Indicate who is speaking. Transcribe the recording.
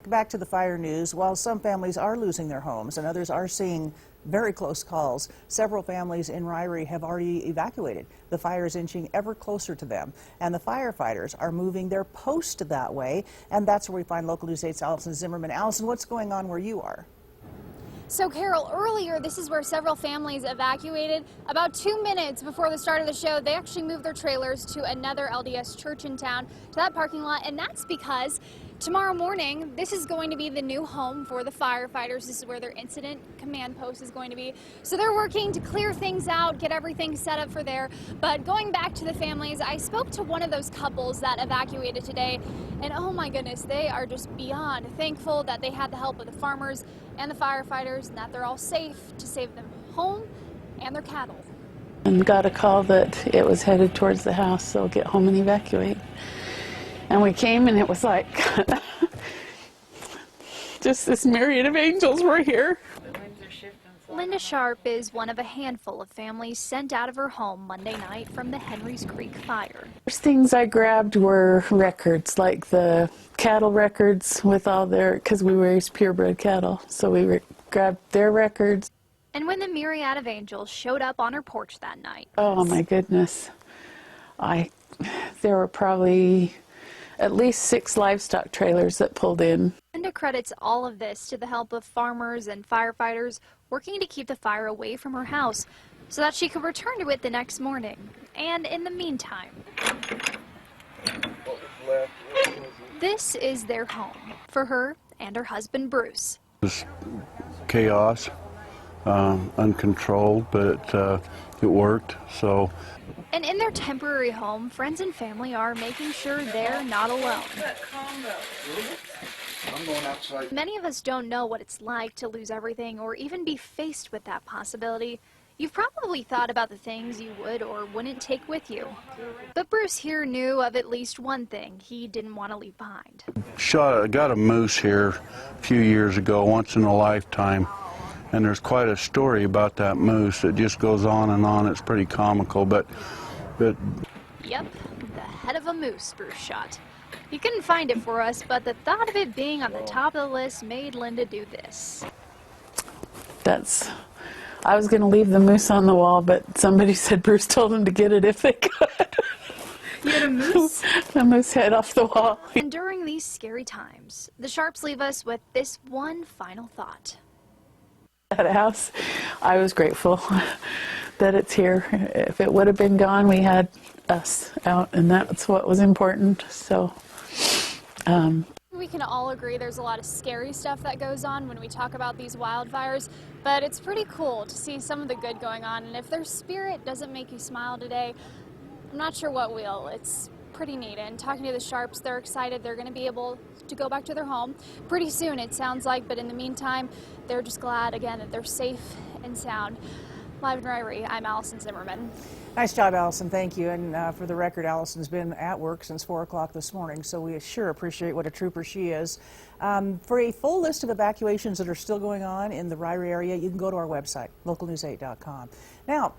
Speaker 1: back to the fire news. While some families are losing their homes and others are seeing very close calls, several families in Ririe have already evacuated. The fire is inching ever closer to them, and the firefighters are moving their post that way, and that's where we find Local News 8's Allison Zimmerman. Allison, what's going on where you are?
Speaker 2: So Carol, earlier this is where several families evacuated. About 2 minutes before the start of the show, they actually moved their trailers to another LDS church in town, to that parking lot, and that's because tomorrow morning this is going to be the new home for the firefighters. This is where their incident command post is going to be. So they're working to clear things out, get everything set up for there. But going back to the families, I spoke to one of those couples that evacuated today, and oh my goodness, they are just beyond thankful that they had the help of the farmers and the firefighters, and that they're all safe to save them home and their cattle.
Speaker 3: And got a call that it was headed towards the house, so get home and evacuate. And we came, and it was like just this myriad of angels were here.
Speaker 2: Linda Sharp is one of a handful of families sent out of her home Monday night from the Henry's Creek fire.
Speaker 3: First things I grabbed were records, like the cattle records with all their, because we raised purebred cattle, so we grabbed their records.
Speaker 2: And when the myriad of angels showed up on her porch that night.
Speaker 3: Oh my goodness. There were probably at least 6 livestock trailers that pulled in.
Speaker 2: Linda credits all of this to the help of farmers and firefighters working to keep the fire away from her house so that she could return to it the next morning. And in the meantime, this is their home for her and her husband Bruce.
Speaker 4: It was chaos, uncontrolled, but it worked. So.
Speaker 2: And in their temporary home, friends and family are making sure they're not alone.
Speaker 5: I'm going outside.
Speaker 2: Many of us don't know what it's like to lose everything or even be faced with that possibility. You've probably thought about the things you would or wouldn't take with you. But Bruce here knew of at least one thing he didn't want to leave behind.
Speaker 4: Got a moose here a few years ago, once in a lifetime. And there's quite a story about that moose. It just goes on and on. It's pretty comical, but
Speaker 2: Yep, the head of a moose Bruce shot. He couldn't find it for us, but the thought of it being on the top of the list made Linda do this.
Speaker 3: I was going to leave the moose on the wall, but somebody said Bruce told him to get it if they could.
Speaker 2: You had a moose?
Speaker 3: A moose head off the wall.
Speaker 2: And during these scary times, the Sharps leave us with this one final thought.
Speaker 3: That house, I was grateful that it's here. If it would have been gone, we had us out, and that's what was important. So
Speaker 2: we can all agree there's a lot of scary stuff that goes on when we talk about these wildfires, but it's pretty cool to see some of the good going on. And if their spirit doesn't make you smile today, I'm not sure what will. It's pretty neat. And talking to the Sharps, they're excited they're going to be able to go back to their home pretty soon, it sounds like, but in the meantime, they're just glad again that they're safe and sound. Live in Ririe, I'm Allison Zimmerman.
Speaker 1: Nice job, Allison. Thank you. And for the record, Allison's been at work since 4 o'clock this morning, so we sure appreciate what a trooper she is. For a full list of evacuations that are still going on in the Ririe area, you can go to our website, localnews8.com. Now,